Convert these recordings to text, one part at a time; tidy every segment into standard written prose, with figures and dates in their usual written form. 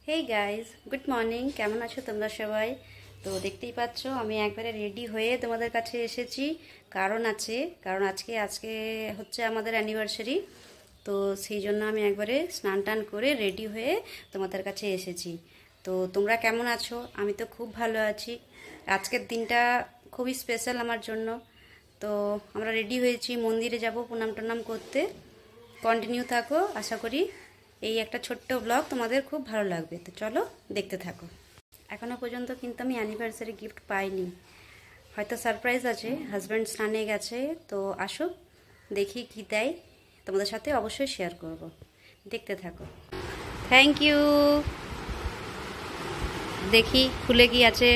Hey guys, good morning. কেমন আছো তোমরা সবাই? তো দেখতেই পাচ্ছ আমি একবারে রেডি হয়ে তোমাদের কাছে এসেছি। কারণ আজকে হচ্ছে আমাদের অ্যানিভার্সারি। তো সেই জন্য আমি একবারে স্নান টান করে রেডি হয়ে তোমাদের কাছে এসেছি। তো তোমরা কেমন আছো? আমি তো খুব ভালো আছি। আজকের দিনটা খুবই স্পেশাল আমার জন্য। তো আমরা রেডি হয়েছি, মন্দিরে যাব প্রণাম টনাম করতে। কন্টিনিউ থাকো, আশা করি এই একটা ছোট্ট ব্লগ তোমাদের খুব ভালো লাগবে। তো চলো দেখতে থাকো। এখনও পর্যন্ত কিন্তু আমি অ্যানিভার্সারি গিফট পাইনি, হয়তো সারপ্রাইজ আছে। হাজব্যান্ড স্নানে গেছে, তো আসুক, দেখি কি দেয়, তোমাদের সাথে অবশ্যই শেয়ার করব। দেখতে থাকো। Thank you. দেখি খুলে কি আছে,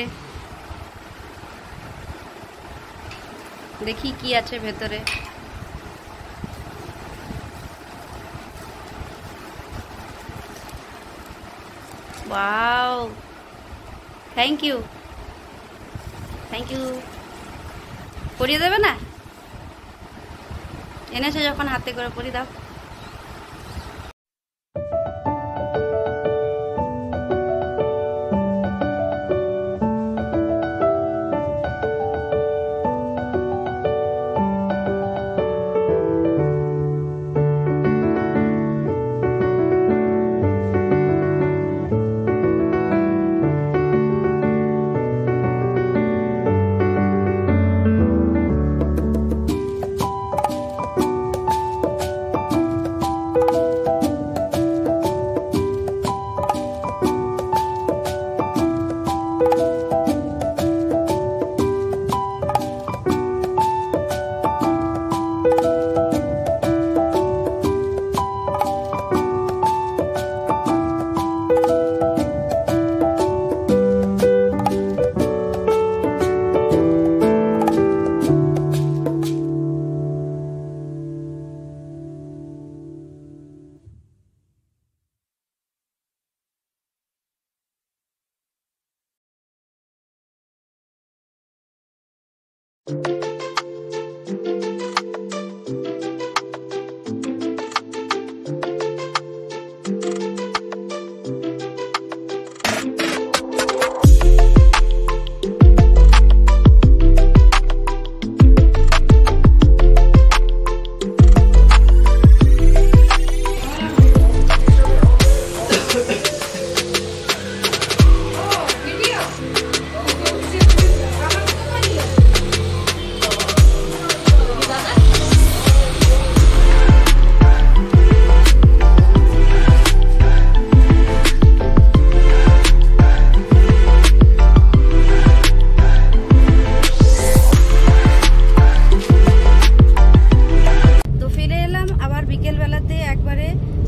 দেখি কি আছে ভেতরে। Wow, thank you, thank you. পরিয়ে দেবে না? এনেছো যখন হাতে করে পরিয়ে দাও।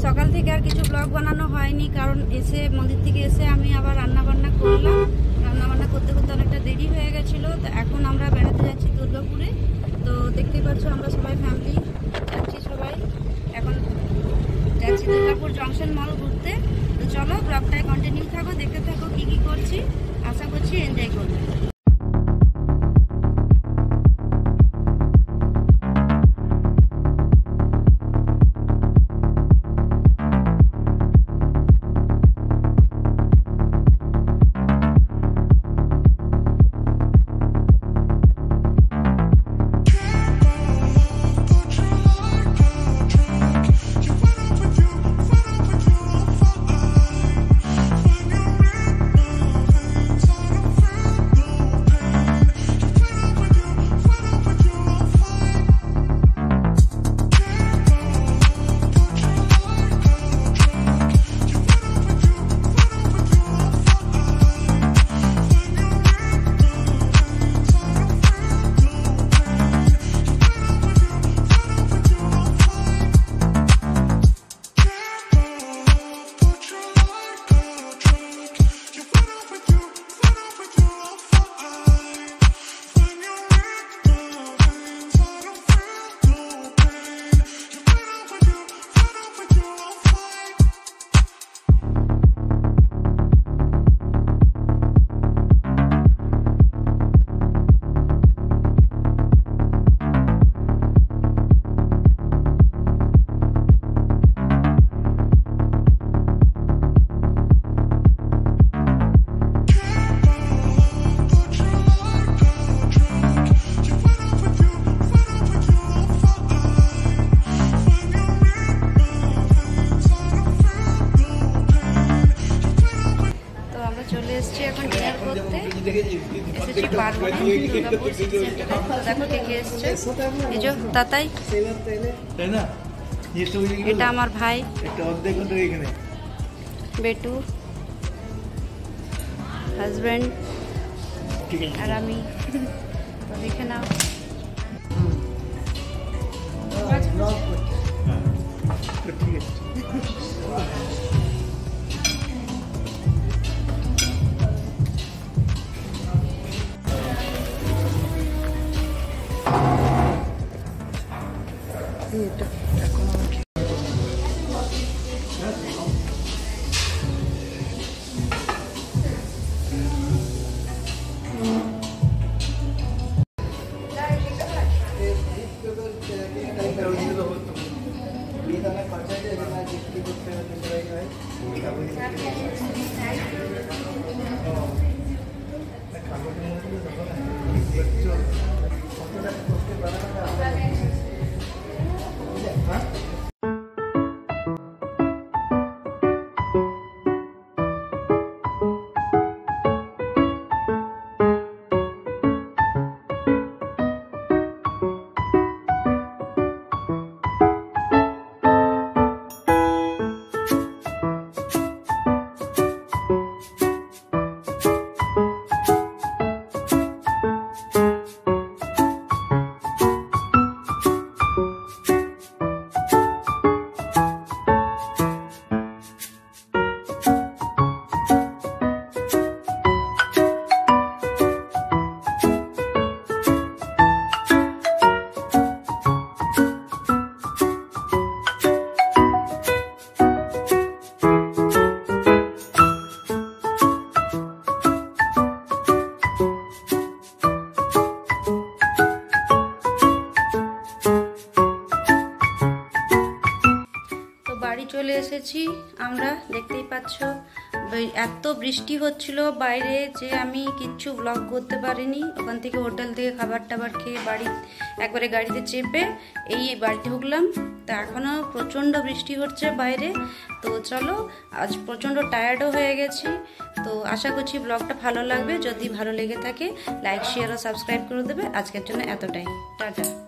সকাল থেকে আর কিছু ব্লগ বানানো হয়নি, কারণ মন্দির থেকে এসে আমি আবার রান্নাবান্না করলাম। রান্নাবান্না করতে করতে অনেকটা দেরি হয়ে গেছিলো। তো এখন আমরা বেড়াতে যাচ্ছি দুর্গাপুরে। তো দেখতেই পাচ্ছ আমরা সবাই ফ্যামিলি যাচ্ছি, সবাই এখন যাচ্ছি দুর্গাপুর জংশন মল ঘুরতে। তো চলো ব্লগটায় কন্টিনিউ থাকো, দেখতে থাকো কি কি করছি। আশা করছি এনজয় করবে। এসেছি এখন ডিনার করতে, এসেছি পার্বতী দুর্গাপুর সিটি সেন্টারে। দেখো কে কে এসছে, এই যে তাতাই, এটা আমার ভাই বেটু, হাজব্যান্ড, আর আমি। তো দেখে নাও। বাড়ি চলে এসেছি আমরা, দেখতেই পাচ্ছ এত বৃষ্টি হচ্ছিল বাইরে যে আমি কিচ্ছু ব্লগ করতে পারিনি। ওখান থেকে হোটেল থেকে খাবার টাবার খেয়ে বাড়ি একবারে গাড়িতে চেপে এই বাড়িতে ঢুকলাম। তো এখনও প্রচণ্ড বৃষ্টি হচ্ছে বাইরে। তো চলো, আজ প্রচণ্ড টায়ার্ডও হয়ে গেছি। তো আশা করছি ব্লগটা ভালো লাগবে। যদি ভালো লেগে থাকে লাইক শেয়ার ও সাবস্ক্রাইব করে দেবে। আজকের জন্য এতটাই, টাটা।